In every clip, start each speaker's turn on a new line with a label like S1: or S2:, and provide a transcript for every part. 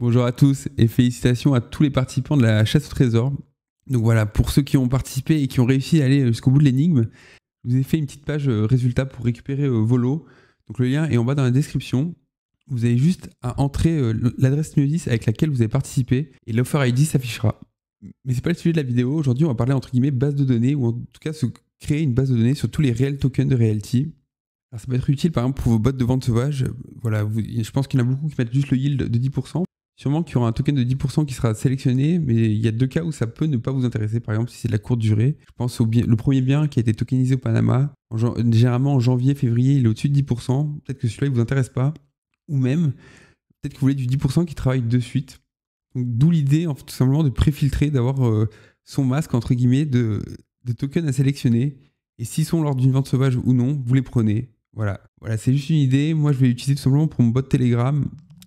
S1: Bonjour à tous et félicitations à tous les participants de la chasse au trésor. Donc voilà, pour ceux qui ont participé et qui ont réussi à aller jusqu'au bout de l'énigme, je vous ai fait une petite page résultat pour récupérer vos lots. Donc le lien est en bas dans la description. Vous avez juste à entrer l'adresse Neodis avec laquelle vous avez participé et l'offer ID s'affichera. Mais c'est pas le sujet de la vidéo. Aujourd'hui, on va parler entre guillemets base de données ou en tout cas se créer une base de données sur tous les réels tokens de Realty. Alors ça peut être utile par exemple pour vos bots de vente sauvage. Voilà, je pense qu'il y en a beaucoup qui mettent juste le yield de 10%. Sûrement qu'il y aura un token de 10% qui sera sélectionné, mais il y a deux cas où ça peut ne pas vous intéresser. Par exemple, si c'est de la courte durée. Je pense le premier bien qui a été tokenisé au Panama. Généralement en janvier, février, il est au-dessus de 10%. Peut-être que celui-là, il ne vous intéresse pas. Ou même, peut-être que vous voulez du 10% qui travaille de suite. Donc, d'où l'idée, en fait, tout simplement, de préfiltrer, d'avoir son masque, entre guillemets, de tokens à sélectionner. Et s'ils sont lors d'une vente sauvage ou non, vous les prenez. Voilà, c'est juste une idée. Moi, je vais l'utiliser tout simplement pour mon bot Telegram.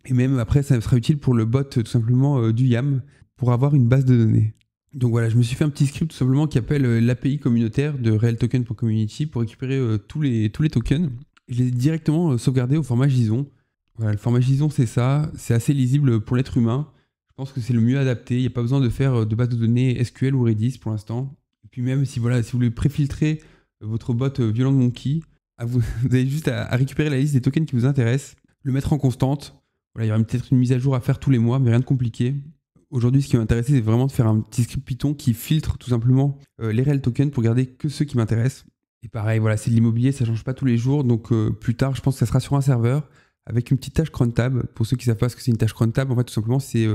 S1: Et même après, ça sera utile pour le bot tout simplement du YAM pour avoir une base de données. Donc voilà, je me suis fait un petit script tout simplement qui appelle l'API communautaire de realtoken.community pour récupérer tous les tokens. Je les ai directement sauvegardés au format JSON. Voilà, le format JSON c'est ça, c'est assez lisible pour l'être humain. Je pense que c'est le mieux adapté, il n'y a pas besoin de faire de base de données SQL ou Redis pour l'instant. Et puis même si vous voulez préfiltrer votre bot Violent Monkey, vous avez juste à récupérer la liste des tokens qui vous intéressent, le mettre en constante. Voilà, il y aura peut-être une mise à jour à faire tous les mois, mais rien de compliqué. Aujourd'hui, ce qui m'intéresse, c'est vraiment de faire un petit script Python qui filtre tout simplement les réels tokens pour garder que ceux qui m'intéressent. Et pareil, voilà, c'est de l'immobilier, ça ne change pas tous les jours. Donc plus tard, je pense que ça sera sur un serveur avec une petite tâche cron tab. Pour ceux qui ne savent pas ce que c'est une tâche cron tab, en fait, tout simplement, c'est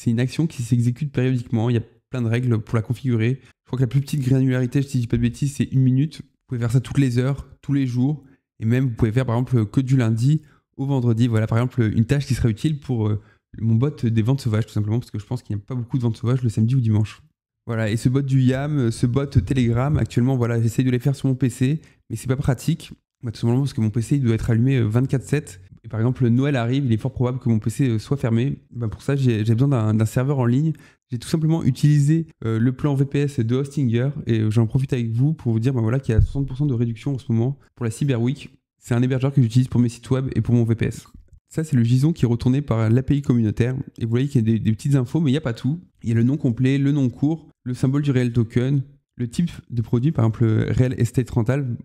S1: une action qui s'exécute périodiquement. Il y a plein de règles pour la configurer. Je crois que la plus petite granularité, si je dis pas de bêtises, c'est 1 minute. Vous pouvez faire ça toutes les heures, tous les jours. Et même, vous pouvez faire par exemple que du lundi au vendredi. Voilà, par exemple, une tâche qui serait utile pour mon bot des ventes sauvages, tout simplement, parce que je pense qu'il n'y a pas beaucoup de ventes sauvages le samedi ou dimanche. Voilà, et ce bot du YAM, ce bot Telegram, actuellement, voilà, j'essaye de les faire sur mon PC, mais c'est pas pratique. Tout simplement parce que mon PC il doit être allumé 24/7. Et par exemple, Noël arrive, il est fort probable que mon PC soit fermé. Pour ça, j'ai besoin d'un serveur en ligne. J'ai tout simplement utilisé le plan VPS de Hostinger et j'en profite avec vous pour vous dire voilà, qu'il y a 60% de réduction en ce moment pour la Cyber Week. C'est un hébergeur que j'utilise pour mes sites web et pour mon VPS. Ça, c'est le JSON qui est retourné par l'API communautaire. Et vous voyez qu'il y a des petites infos, mais il n'y a pas tout. Il y a le nom complet, le nom court, le symbole du réel token, le type de produit, par exemple, Real Estate Rental,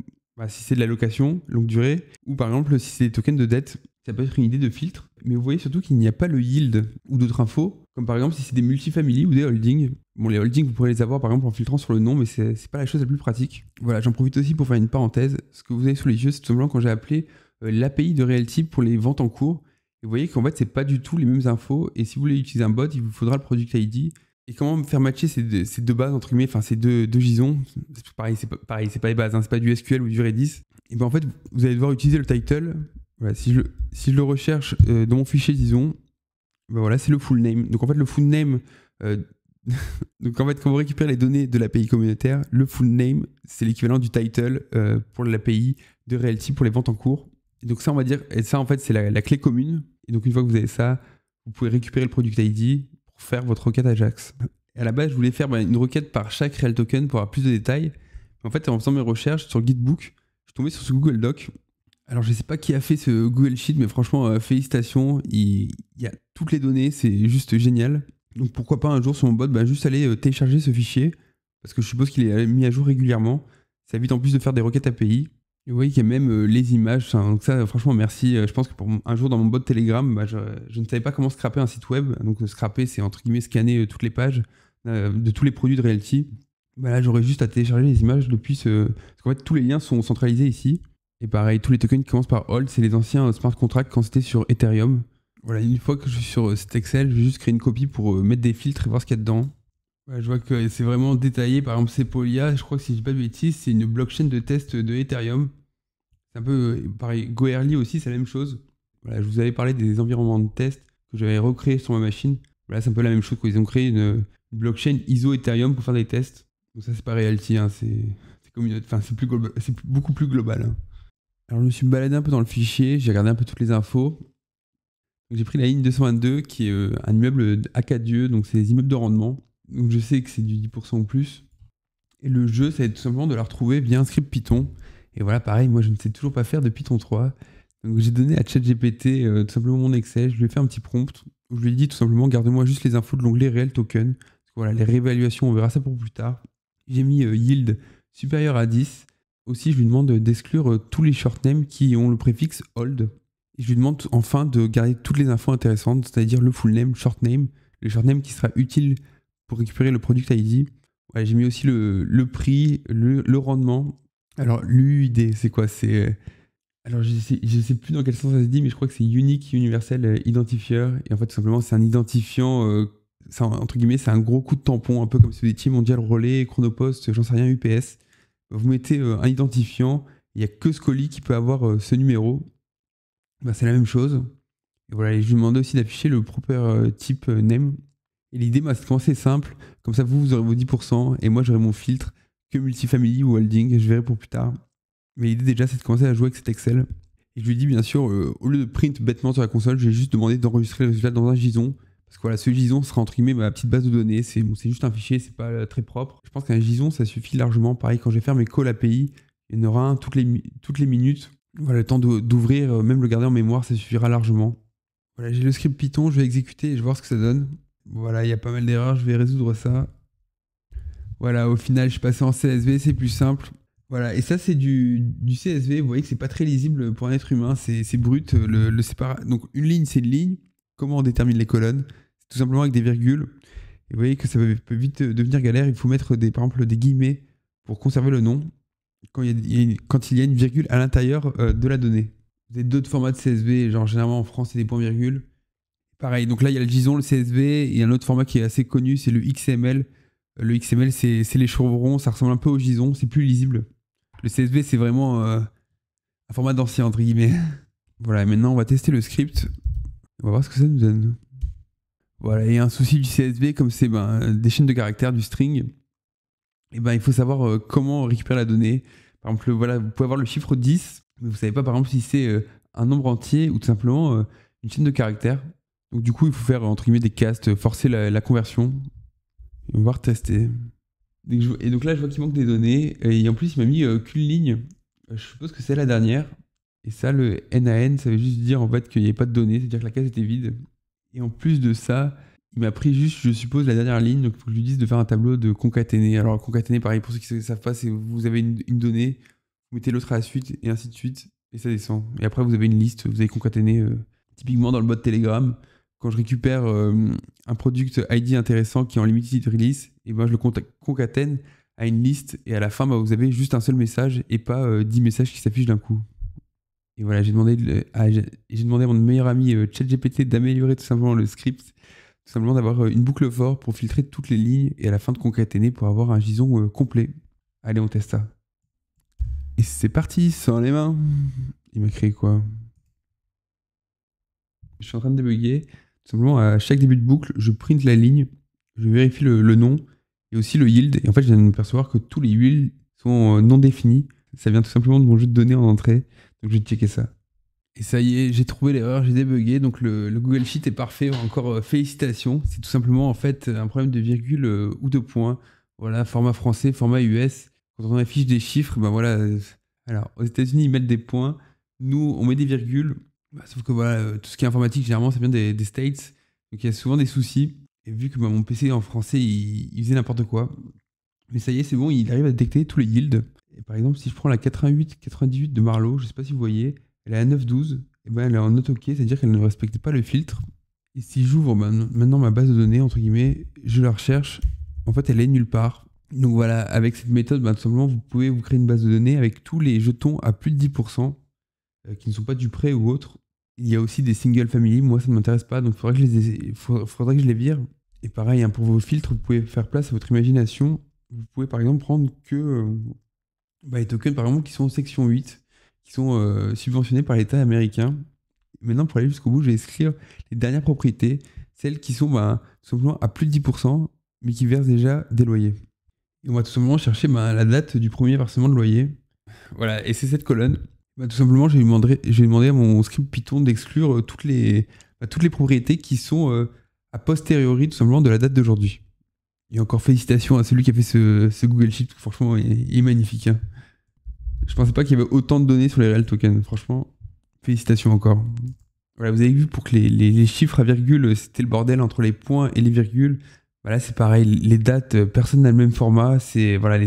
S1: si c'est de la location, longue durée, ou par exemple, si c'est des tokens de dette, ça peut être une idée de filtre. Mais vous voyez surtout qu'il n'y a pas le yield ou d'autres infos, comme par exemple si c'est des multifamilies ou des holdings. Bon, les holdings, vous pourrez les avoir par exemple en filtrant sur le nom, mais c'est pas la chose la plus pratique. Voilà, j'en profite aussi pour faire une parenthèse. Ce que vous avez sous les yeux, c'est tout simplement quand j'ai appelé l'API de Realty pour les ventes en cours. Et vous voyez qu'en fait, c'est pas du tout les mêmes infos. Et si vous voulez utiliser un bot, il vous faudra le product ID. Et comment faire matcher ces deux bases, entre guillemets, enfin ces deux JSON. C'est pas les bases, hein, c'est pas du SQL ou du Redis. Et ben en fait, vous allez devoir utiliser le title. Voilà, si je le recherche dans mon fichier, disons, ben voilà, c'est le full name. Donc en fait, le full name, donc en fait, quand vous récupérez les données de l'API communautaire, le full name, c'est l'équivalent du title pour l'API de Realty pour les ventes en cours. Et donc ça, on va dire, et ça en fait, c'est la clé commune. Et donc une fois que vous avez ça, vous pouvez récupérer le product ID pour faire votre requête Ajax. Et à la base, je voulais faire une requête par chaque Real Token pour avoir plus de détails. Mais en fait, en faisant mes recherches sur Gitbook, je suis tombé sur ce Google Doc. Alors, je ne sais pas qui a fait ce Google Sheet, mais franchement, félicitations. Il y a toutes les données, c'est juste génial. Donc, pourquoi pas un jour sur mon bot, juste aller télécharger ce fichier, parce que je suppose qu'il est mis à jour régulièrement. Ça évite en plus de faire des requêtes API. Et vous voyez qu'il y a même les images. Donc ça, franchement, merci. Je pense que pour un jour dans mon bot Telegram, je ne savais pas comment scraper un site web. Donc, scraper, c'est entre guillemets scanner toutes les pages de tous les produits de Realty. Là, j'aurais juste à télécharger les images depuis ce... Parce qu'en fait, tous les liens sont centralisés ici. Et pareil, tous les tokens qui commencent par hold, c'est les anciens smart contracts quand c'était sur Ethereum. Voilà, une fois que je suis sur cet Excel, je vais juste créer une copie pour mettre des filtres et voir ce qu'il y a dedans. Voilà, je vois que c'est vraiment détaillé. Par exemple, Sepolia, je crois que si je dis pas de bêtises, c'est une blockchain de test de Ethereum. C'est un peu pareil. Goerli aussi, c'est la même chose. Voilà, je vous avais parlé des environnements de test que j'avais recréés sur ma machine. Voilà, c'est un peu la même chose. Ils ont créé une blockchain ISO Ethereum pour faire des tests. Donc ça, c'est pas Realty, hein, c'est beaucoup plus global. Hein. Alors je me suis baladé un peu dans le fichier, j'ai regardé un peu toutes les infos. Donc, j'ai pris la ligne 222 qui est un immeuble Acadieux, donc c'est des immeubles de rendement. Donc je sais que c'est du 10% ou plus. Et le jeu, ça va être tout simplement de la retrouver via un script Python. Et voilà, pareil, moi je ne sais toujours pas faire de Python 3. Donc j'ai donné à ChatGPT tout simplement mon Excel, je lui ai fait un petit prompt. où je lui ai dit tout simplement garde-moi juste les infos de l'onglet réel token. Voilà, les réévaluations, on verra ça pour plus tard. J'ai mis yield supérieur à 10. Aussi, je lui demande d'exclure tous les short names qui ont le préfixe hold. Et je lui demande enfin de garder toutes les infos intéressantes, c'est-à-dire le full name, short name, le short name qui sera utile pour récupérer le product ID. Voilà, j'ai mis aussi le prix, le rendement. Alors, l'UID, c'est quoi? Alors, je sais plus dans quel sens ça se dit, mais je crois que c'est Unique Universal Identifier. Et en fait, tout simplement, c'est un identifiant, entre guillemets, c'est un gros coup de tampon, un peu comme si vous étiez Mondial Relais, Chronopost, j'en sais rien, UPS. Vous mettez un identifiant, il n'y a que ce colis qui peut avoir ce numéro. Bah, c'est la même chose. Et voilà, et je lui demandais aussi d'afficher le proper type name. Et l'idée, bah, c'est assez simple. Comme ça, vous aurez vos 10% et moi, j'aurai mon filtre que multifamily ou holding. Je verrai pour plus tard. Mais l'idée, déjà, c'est de commencer à jouer avec cet Excel. Et je lui dis, bien sûr, au lieu de print bêtement sur la console, j'ai juste demandé d'enregistrer le résultat dans un JSON. Parce que voilà, ce JSON sera entre guillemets ma petite base de données. C'est juste un fichier, c'est pas très propre. Je pense qu'un JSON, ça suffit largement. Pareil, quand je vais faire mes calls API, il y en aura un toutes les minutes. Voilà, le temps d'ouvrir, même le garder en mémoire, ça suffira largement. Voilà, j'ai le script Python, je vais exécuter et je vais voir ce que ça donne. Voilà, il y a pas mal d'erreurs, je vais résoudre ça. Voilà, au final, je suis passé en CSV, c'est plus simple. Voilà, et ça, c'est du CSV. Vous voyez que c'est pas très lisible pour un être humain, c'est brut. Donc, une ligne, c'est une ligne. Comment on détermine les colonnes? C'est tout simplement avec des virgules. Et vous voyez que ça peut vite devenir galère. Il faut mettre, par exemple, des guillemets pour conserver le nom quand il y a une virgule à l'intérieur de la donnée. Vous avez d'autres formats de CSV, genre généralement en France, c'est des points-virgules. Pareil, donc là, il y a le JSON, le CSV, et il y a un autre format qui est assez connu, c'est le XML. Le XML, c'est les chevrons, ça ressemble un peu au JSON, c'est plus lisible. Le CSV, c'est vraiment un format d'ancien, entre guillemets. Voilà, et maintenant, on va tester le script. On va voir ce que ça nous donne. Voilà, et un souci du CSV, comme c'est des chaînes de caractères, du string, et il faut savoir comment récupérer la donnée. Par exemple, voilà, vous pouvez avoir le chiffre 10, mais vous ne savez pas, par exemple, si c'est un nombre entier ou tout simplement une chaîne de caractères. Donc, du coup, il faut faire, entre guillemets, des castes, forcer la conversion. Et on va retester. Et donc là, je vois qu'il manque des données. Et en plus, il m'a mis qu'une ligne. Je suppose que c'est la dernière. Et ça, le NaN, ça veut juste dire en fait qu'il n'y avait pas de données, c'est-à-dire que la case était vide. Et en plus de ça, il m'a pris juste, je suppose, la dernière ligne. Donc il faut que je lui dise de faire un tableau de concaténer. Alors concaténer, pareil, pour ceux qui ne savent pas, c'est vous avez une donnée, vous mettez l'autre à la suite, et ainsi de suite, et ça descend. Et après, vous avez une liste, vous avez concaténé, typiquement dans le bot Telegram. Quand je récupère un product ID intéressant qui est en limited release, et je le concatène à une liste, et à la fin, vous avez juste un seul message et pas 10 messages qui s'affichent d'un coup. Et voilà, j'ai demandé à mon meilleur ami ChatGPT d'améliorer tout simplement le script, tout simplement d'avoir une boucle for pour filtrer toutes les lignes et à la fin de concaténer pour avoir un JSON complet. Allez, on teste ça. Et c'est parti, sans les mains. Il m'a créé quoi? Je suis en train de débugger. Tout simplement, à chaque début de boucle, je print la ligne, je vérifie le nom et aussi le yield. Et en fait, je viens de me percevoir que tous les yields sont non définis. Ça vient tout simplement de mon jeu de données en entrée. Donc, je vais checker ça. Et ça y est, j'ai trouvé l'erreur, j'ai débugué. Donc, le Google Sheet est parfait. Encore félicitations. C'est tout simplement en fait un problème de virgule ou de points. Voilà, format français, format US. Quand on affiche des chiffres, voilà. Alors, aux États-Unis, ils mettent des points. Nous, on met des virgules. Sauf que voilà, tout ce qui est informatique, généralement, ça vient des States. Donc il y a souvent des soucis. Et vu que mon PC en français, il faisait n'importe quoi. Mais ça y est, c'est bon, il arrive à détecter tous les yields. Et par exemple, si je prends la 88-98 de Marlowe, je sais pas si vous voyez, elle est à 9,12. Et elle est en not OK, c'est-à-dire qu'elle ne respecte pas le filtre. Et si j'ouvre maintenant ma base de données, entre guillemets, je la recherche, en fait, elle est nulle part. Donc voilà, avec cette méthode, tout simplement, vous pouvez vous créer une base de données avec tous les jetons à plus de 10%. Qui ne sont pas du prêt ou autre. Il y a aussi des single family, moi ça ne m'intéresse pas, donc il faudrait que je les vire. Et pareil, pour vos filtres, vous pouvez faire place à votre imagination. Vous pouvez par exemple prendre que les tokens par exemple qui sont en section 8, qui sont subventionnés par l'État américain. Maintenant, pour aller jusqu'au bout, je vais inscrire les dernières propriétés, celles qui sont tout simplement à plus de 10%, mais qui versent déjà des loyers. Et on va tout simplement chercher la date du premier versement de loyer. Voilà, et c'est cette colonne. Tout simplement, j'ai demandé à mon script Python d'exclure toutes les propriétés qui sont a posteriori, tout simplement, de la date d'aujourd'hui. Et encore félicitations à celui qui a fait ce Google Sheet. Franchement, il est magnifique. Hein. Je pensais pas qu'il y avait autant de données sur les réels tokens. Franchement, félicitations encore. Voilà, vous avez vu pour que les chiffres à virgule, c'était le bordel entre les points et les virgules. Voilà, c'est pareil, les dates, personne n'a le même format. C'est voilà,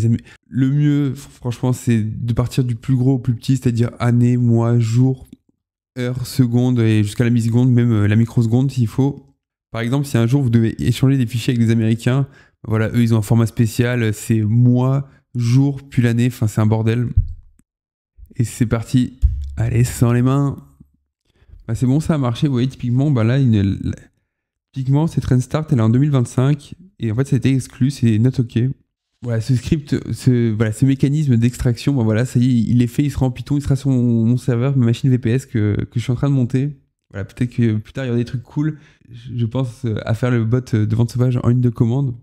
S1: le mieux, franchement, c'est de partir du plus gros au plus petit, c'est-à-dire année, mois, jour, heure, seconde et jusqu'à la milliseconde, même la microseconde s'il faut. Par exemple, si un jour vous devez échanger des fichiers avec des Américains, voilà, eux ils ont un format spécial, c'est mois, jour, puis l'année, enfin c'est un bordel. Et c'est parti. Allez, sans les mains. Bah, c'est bon, ça a marché. Vous voyez, typiquement, bah là, typiquement, cette Trend Start, elle est en 2025. Et en fait, ça a été exclu, c'est not OK. Voilà, ce script, ce mécanisme d'extraction, bah voilà, ça y est, il est fait, il sera en Python, il sera sur mon serveur, ma machine VPS que je suis en train de monter. Voilà, peut-être que plus tard, il y aura des trucs cool. Je pense à faire le bot de vente sauvage en ligne de commande.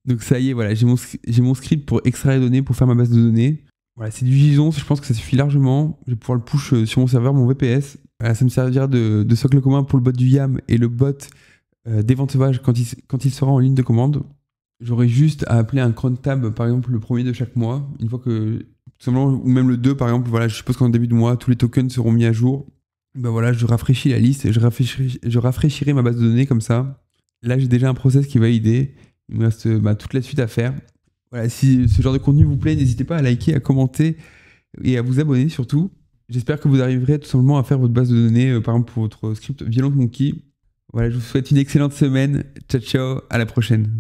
S1: Donc ça y est, voilà, j'ai mon script pour extraire les données, pour faire ma base de données. Voilà, c'est du JSON, je pense que ça suffit largement. Je vais pouvoir le push sur mon serveur, mon VPS. Voilà, ça me servira de socle commun pour le bot du YAM et le bot des ventes sauvages quand il sera en ligne de commande. J'aurai juste à appeler un cron tab, par exemple, le premier de chaque mois. Une fois que, tout simplement, ou même le 2, par exemple, voilà, je suppose qu'en début de mois, tous les tokens seront mis à jour. Ben voilà, je rafraîchis la liste, je rafraîchirai ma base de données comme ça. Là, j'ai déjà un process qui est validé. Il me reste toute la suite à faire. Voilà, si ce genre de contenu vous plaît, n'hésitez pas à liker, à commenter et à vous abonner surtout. J'espère que vous arriverez tout simplement à faire votre base de données, par exemple pour votre script Violent Monkey. Voilà, je vous souhaite une excellente semaine. Ciao, ciao, à la prochaine.